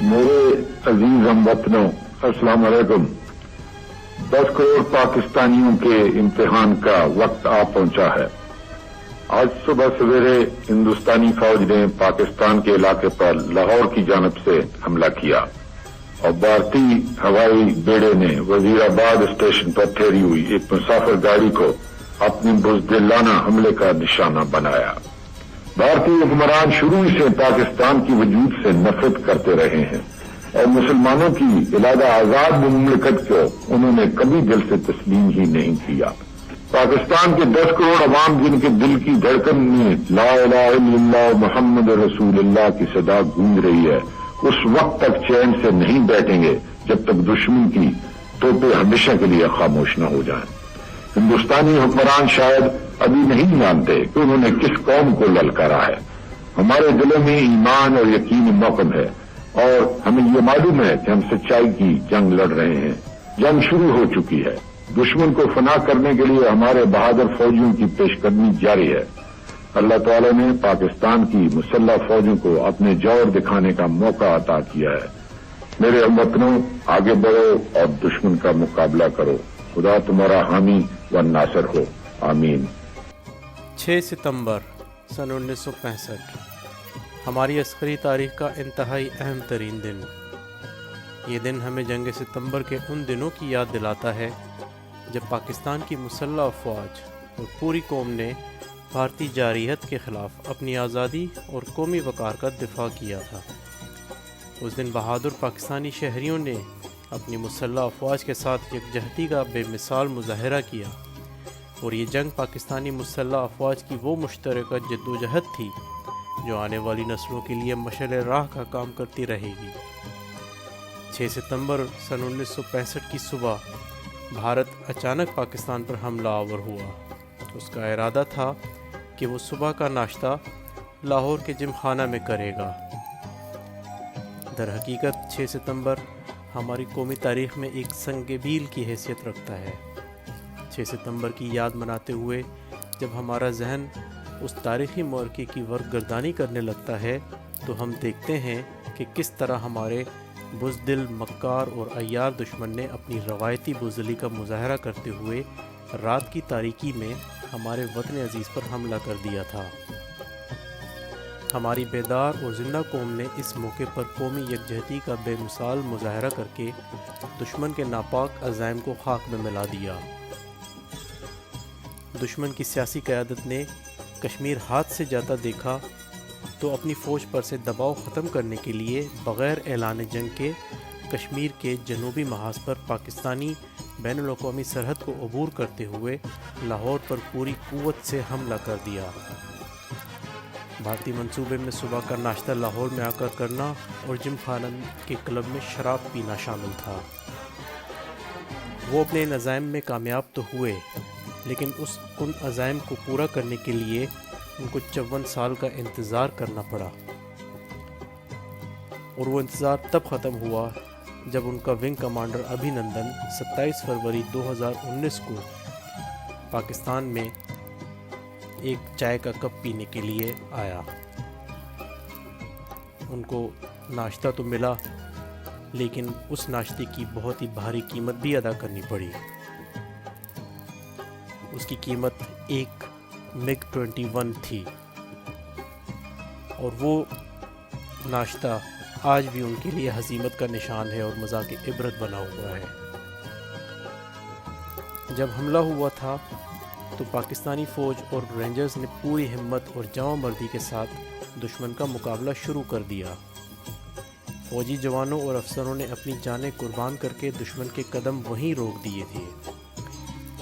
मेरे अजीज हमवतनों, अस्सलाम वालेकुम। 10 करोड़ पाकिस्तानियों के इम्तिहान का वक्त आ पहुंचा है। आज सुबह सवेरे हिंदुस्तानी फौज ने पाकिस्तान के इलाके पर लाहौर की जानिब से हमला किया और भारतीय हवाई बेड़े ने वजीराबाद स्टेशन पर ठहरी हुई एक मुसाफिर गाड़ी को अपनी बुज़दिलाना हमले का निशाना बनाया। भारतीय हुक्मरान शुरू से पाकिस्तान की वजूद से नफरत करते रहे हैं और मुसलमानों की इलाका आजाद मुमलिकत को उन्होंने कभी दिल से तस्लीम ही नहीं किया। पाकिस्तान के 10 करोड़ अवाम जिनके दिल की धड़कन में ला इलाहा इल्लल्लाह मुहम्मद रसूलुल्लाह की सदा गूंज रही है, उस वक्त तक चैन से नहीं बैठेंगे जब तक दुश्मन की तोपें हमेशा के लिए खामोश न हो जाएं। हिंदुस्तानी हुक्मरान शायद अभी नहीं जानते कि उन्होंने किस कौम को ललकारा है। हमारे दिलों में ईमान और यकीन मौकम है और हमें ये मालूम है कि हम सच्चाई की जंग लड़ रहे हैं। जंग शुरू हो चुकी है। दुश्मन को फना करने के लिए हमारे बहादुर फौजियों की पेशकदमी जारी है। अल्लाह ताला ने पाकिस्तान की मुसल्लह फौजों को अपने जौहर दिखाने का मौका अता किया है। मेरे हमवतनों, आगे बढ़ो और दुश्मन का मुकाबला करो। खुदा तुम्हारा हामी व नासर हो, आमीन। 6 सितंबर सन 1965 हमारी अस्करी तारीख का इंतहाई अहम तरीन दिन। ये दिन हमें जंग सितंबर के उन दिनों की याद दिलाता है जब पाकिस्तान की मुसल्लह अफवाज और पूरी कौम ने भारतीय जारहियत के ख़िलाफ़ अपनी आज़ादी और कौमी वक़ार का दिफा किया था। उस दिन बहादुर पाकिस्तानी शहरियों ने अपनी मुसल्लह अफवाज के साथ यकजहती का बेमिसाल मुज़ाहरा किया और ये जंग पाकिस्तानी मुसल्लह अफवाज की वो मुश्तरका जद्दोजहद थी जो आने वाली नस्लों के लिए मशअल राह का काम करती रहेगी। 6 सितंबर सन 1965 की सुबह भारत अचानक पाकिस्तान पर हमला आवर हुआ। उसका इरादा था कि वो सुबह का नाश्ता लाहौर के जिमखाना में करेगा। दर हकीकत 6 सितंबर हमारी कौमी तारीख़ में एक संग-ए-बील की हैसियत रखता है। 6 सितंबर की याद मनाते हुए जब हमारा जहन उस तारीख़ी मौक़े की वर्कगर्दानी करने लगता है तो हम देखते हैं कि किस तरह हमारे बुज़दिल, मक्कार और अय्यार दुश्मन ने अपनी रवायती बुज़दिली का मुज़ाहरा करते हुए रात की तारीकी में हमारे वतन अज़ीज़ पर हमला कर दिया था। हमारी बेदार और ज़िंदा कौम ने इस मौके पर कौमी यकजहती का बेमिसाल मुज़ाहरा करके दुश्मन के नापाक अज़ाइम को खाक में मिला दिया। दुश्मन की सियासी क़यादत ने कश्मीर हाथ से जाता देखा तो अपनी फ़ौज पर से दबाव ख़त्म करने के लिए बग़ैर ऐलान जंग के कश्मीर के जनूबी महाज पर पाकिस्तानी बैनुल-अक़वामी सरहद को अबूर करते हुए लाहौर पर पूरी क़ुव्वत से हमला कर दिया। भारतीय मंसूबे में सुबह का नाश्ता लाहौर में आकर करना और जिमखाना के क्लब में शराब पीना शामिल था। वो अपने इन अज़ाइम में कामयाब तो हुए, लेकिन उन अज़ाइम को पूरा करने के लिए उनको 54 साल का इंतज़ार करना पड़ा और वो इंतज़ार तब ख़त्म हुआ जब उनका विंग कमांडर अभिनंदन 27 फरवरी 2019 को पाकिस्तान में एक चाय का कप पीने के लिए आया। उनको नाश्ता तो मिला, लेकिन उस नाश्ते की बहुत ही भारी कीमत भी अदा करनी पड़ी। उसकी कीमत एक MiG-21 थी और वो नाश्ता आज भी उनके लिए हज़ीमत का निशान है और मज़ाक़ इबरत बना हुआ है। जब हमला हुआ था तो पाकिस्तानी फ़ौज और रेंजर्स ने पूरी हिम्मत और जवां-मर्दी के साथ दुश्मन का मुकाबला शुरू कर दिया। फ़ौजी जवानों और अफसरों ने अपनी जानें कुर्बान करके दुश्मन के कदम वहीं रोक दिए थे।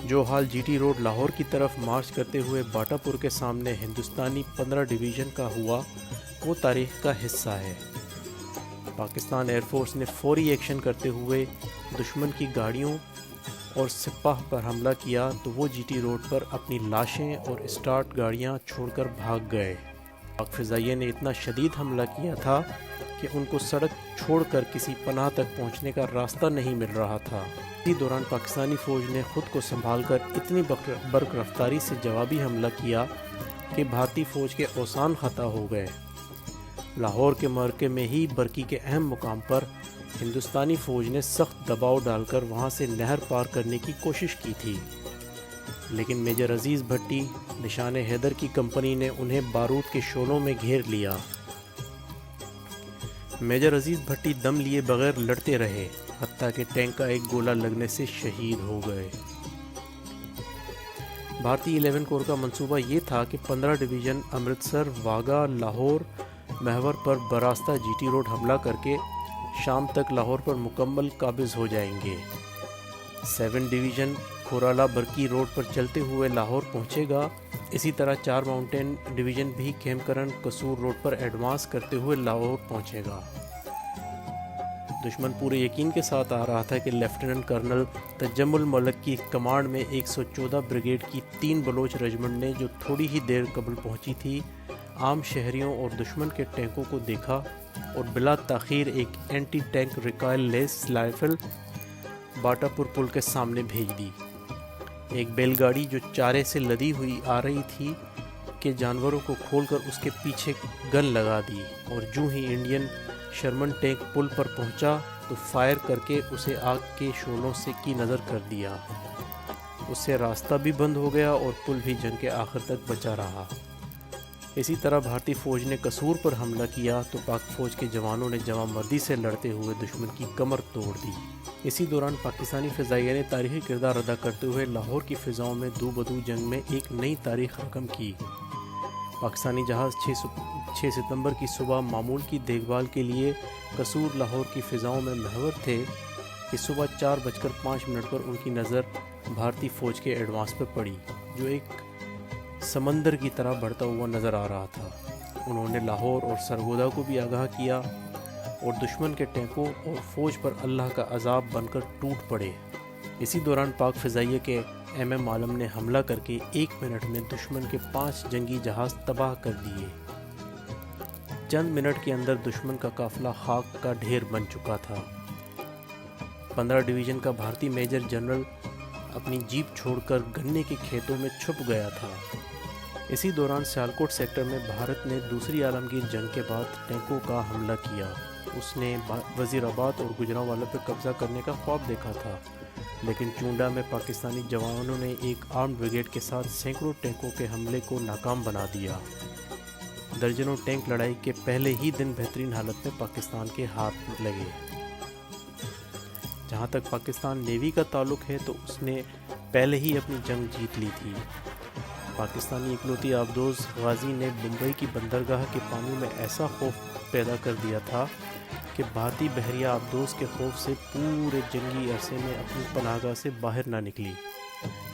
जो हाल GT रोड लाहौर की तरफ मार्च करते हुए बाटापुर के सामने हिंदुस्तानी 15 डिवीज़न का हुआ, वो तारीख़ का हिस्सा है। पाकिस्तान एयरफोर्स ने फौरी एक्शन करते हुए दुश्मन की गाड़ियों और सिपाह पर हमला किया तो वो GT रोड पर अपनी लाशें और स्टार्ट गाड़ियां छोड़कर भाग गए। पाक फ़िज़ाइये ने इतना शदीद हमला किया था कि उनको सड़क छोड़कर किसी पनाह तक पहुंचने का रास्ता नहीं मिल रहा था। इसी दौरान पाकिस्तानी फ़ौज ने ख़ुद को संभालकर इतनी बर्क रफ्तारी से जवाबी हमला किया कि भारतीय फ़ौज के औसान ख़ता हो गए। لاہور کے معرکے میں ہی برکی کے اہم مقام پر ہندوستانی فوج نے سخت دباؤ ڈال کر وہاں سے نہر پار کرنے کی کوشش کی تھی، لیکن میجر عزیز بھٹی نشان حیدر کی کمپنی نے انہیں بارود کے شولوں میں گھیر لیا۔ میجر عزیز بھٹی دم لیے بغیر لڑتے رہے، حتیٰ کہ ٹینک کا ایک گولہ لگنے سے شہید ہو گئے۔ بھارتی 11 کور کا منصوبہ یہ تھا کہ 15 ڈویژن امرتسر، واگا، لاہور محور پر براستہ جی ٹی روڈ حملہ کر کے شام تک لاہور پر مکمل قابض ہو جائیں گے۔ 7 ڈویژن کھورالا برکی روڈ پر چلتے ہوئے لاہور پہنچے گا۔ اسی طرح 4 ماؤنٹین ڈویژن بھی کھیمکرن قصور روڈ پر ایڈوانس کرتے ہوئے لاہور پہنچے گا۔ دشمن پورے یقین کے ساتھ آ رہا تھا کہ لیفٹیننٹ کرنل تجمل ملک کی کمانڈ میں 114 بریگیڈ کی 3 بلوچ رجمنٹ نے، جو تھوڑی ہی دیر قبل پہنچی تھی، عام شہریوں اور دشمن کے ٹینکوں کو دیکھا اور بلا تاخیر ایک اینٹی ٹینک ریکائل لیس رائفل باٹا پور پل کے سامنے بھیج دی۔ ایک بیل گاڑی جو چارے سے لدی ہوئی آ رہی تھی کہ جانوروں کو کھول کر اس کے پیچھے گن لگا دی، اور جو ہی انڈین شرمن ٹینک پل پر پہنچا تو فائر کر کے اسے آگ کے شعلوں سے کی نظر کر دیا۔ اس سے راستہ بھی بند ہو گیا اور پل بھی جنگ کے آخر تک بچا رہا۔ اسی طرح بھارتی فوج نے قصور پر حملہ کیا تو پاک فوج کے جوانوں نے جواں مردی سے لڑتے ہوئے دشمن کی کمر توڑ دی۔ اسی دوران پاکستانی فضائیہ نے تاریخی کردار ادا کرتے ہوئے لاہور کی فضاؤں میں دو بدو جنگ میں ایک نئی تاریخ رقم کی۔ پاکستانی جہاز 6 ستمبر کی صبح معمول کی دیکھ بھال کے لیے قصور لاہور کی فضاؤں میں محور تھے کہ صبح 4:05 پر ان کی نظر بھارتی فوج کے ایڈوانس پر پڑی، جو ایک سمندر کی طرح بڑھتا ہوا نظر آ رہا تھا۔ انہوں نے لاہور اور سرگودا کو بھی آگاہ کیا اور دشمن کے ٹینکوں اور فوج پر اللہ کا عذاب بن کر ٹوٹ پڑے۔ اسی دوران پاک فضائیہ کے MM عالم نے حملہ کر کے 1 منٹ میں دشمن کے 5 جنگی جہاز تباہ کر دیے۔ چند منٹ کے اندر دشمن کا قافلہ خاک کا ڈھیر بن چکا تھا۔ 15 ڈویژن کا بھارتی میجر جنرل اپنی جیپ چھوڑ کر گنے کے کھیتوں میں چھپ گیا تھا۔ اسی دوران سیالکوٹ سیکٹر میں بھارت نے دوسری عالمگیر جنگ کے بعد ٹینکوں کا حملہ کیا۔ اس نے وزیر آباد اور گجرانوالہ پر قبضہ کرنے کا خواب دیکھا تھا، لیکن چونڈا میں پاکستانی جوانوں نے ایک آرمڈ بریگیڈ کے ساتھ سینکڑوں ٹینکوں کے حملے کو ناکام بنا دیا۔ درجنوں ٹینک لڑائی کے پہلے ہی دن بہترین حالت میں پاکستان کے ہاتھ لگے۔ جہاں تک پاکستان نیوی کا تعلق ہے تو اس نے پہلے ہی اپنی جنگ جیت لی تھی۔ پاکستانی اکلوتی آبدوز غازی نے بمبئی کی بندرگاہ کے پانی میں ایسا خوف پیدا کر دیا تھا کہ بھارتی بحریہ آبدوز کے خوف سے پورے جنگی عرصے میں اپنی پناہگاہ سے باہر نہ نکلی،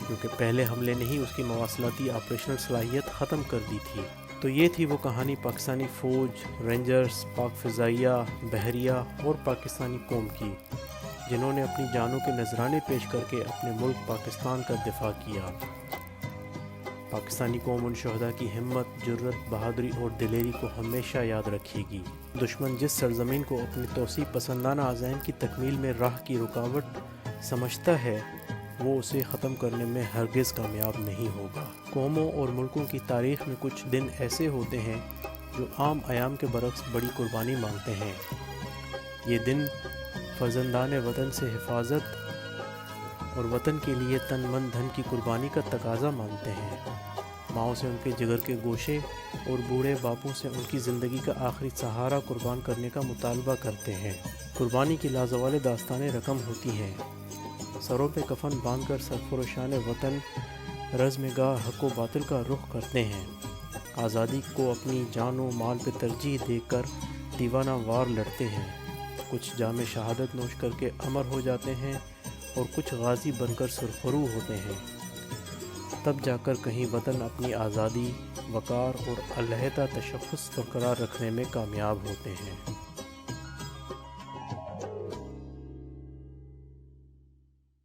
کیونکہ پہلے حملے نے ہی اس کی مواصلاتی آپریشنل صلاحیت ختم کر دی تھی۔ تو یہ تھی وہ کہانی پاکستانی فوج، رینجرز، پاک فضائیہ، بحریہ اور پاکستانی قوم کی، جنہوں نے اپنی جانوں کے نذرانے پیش کر کے اپنے ملک پاکستان کا دفاع کیا۔ پاکستانی قوم ان شہداء کی ہمت، جرت، بہادری اور دلیری کو ہمیشہ یاد رکھے گی۔ دشمن جس سرزمین کو اپنی توسیع پسندانہ عزائم کی تکمیل میں راہ کی رکاوٹ سمجھتا ہے، وہ اسے ختم کرنے میں ہرگز کامیاب نہیں ہوگا۔ قوموں اور ملکوں کی تاریخ میں کچھ دن ایسے ہوتے ہیں جو عام ایام کے برعکس بڑی قربانی مانگتے ہیں۔ یہ دن فرزندان وطن سے حفاظت اور وطن کے لیے تن من دھن کی قربانی کا تقاضا مانگتے ہیں۔ ماؤں سے ان کے جگر کے گوشے اور بوڑھے باپوں سے ان کی زندگی کا آخری سہارا قربان کرنے کا مطالبہ کرتے ہیں۔ قربانی کی لازوال داستانیں رقم ہوتی ہیں۔ سروں پہ کفن باندھ کر سرفروشان وطن رزم گاہ حق و باطل کا رخ کرتے ہیں۔ آزادی کو اپنی جان و مال پہ ترجیح دے کر دیوانہ وار لڑتے ہیں۔ کچھ جام شہادت نوش کر کے امر ہو جاتے ہیں اور کچھ غازی بن کر سرخرو ہوتے ہیں۔ تب جا کر کہیں وطن اپنی آزادی، وقار اور علیحدہ تشخص برقرار رکھنے میں کامیاب ہوتے ہیں۔